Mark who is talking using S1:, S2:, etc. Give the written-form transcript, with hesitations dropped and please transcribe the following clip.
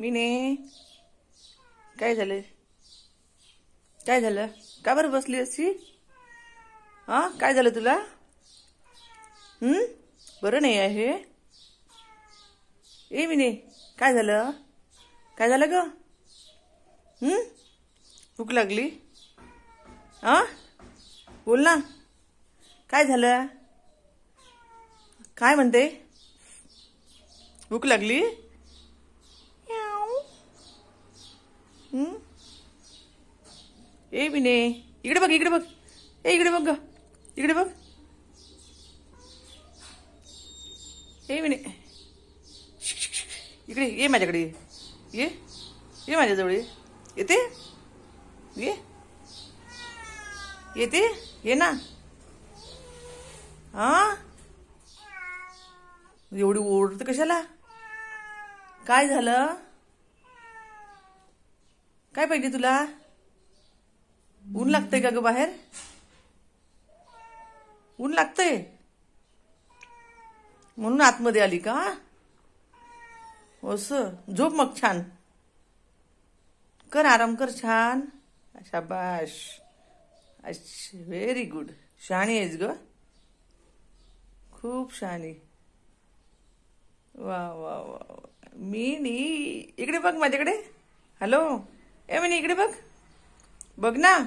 S1: मीने काय झालं? काय झालं? का बरं बसली अशी? हा, काय झालं तुला? बरं नाही आहे? ए मीने, काय झालं? काय झालं ग? भूक लागली? हा, बोल ना. काय झालं? काय म्हणते? भूक लागली? ए मीने, इकडे बघ, इकडे बघ. ए इकडे बघ ग, इकडे बघ. ए मीने, इकडे ये, माझ्याकडे ये. ये माझ्याजवळ ये. येते? ये. येते? ये ना. हा, एवढी ओरडते कशाला? काय झालं? काय पाहिजे तुला? ऊन लागतंय का ग बाहेर? ऊन लागतंय म्हणून आतमध्ये आली का? असं, झोप मग छान. कर, आराम कर छान. शाबाश. Very good. शहाणी आहेस ग, खूप शहाणी. वा वा वा. मिनी, इकडे बघ माझ्याकडे. हॅलो. ए मिनी, इकडे बघ. बघ ना.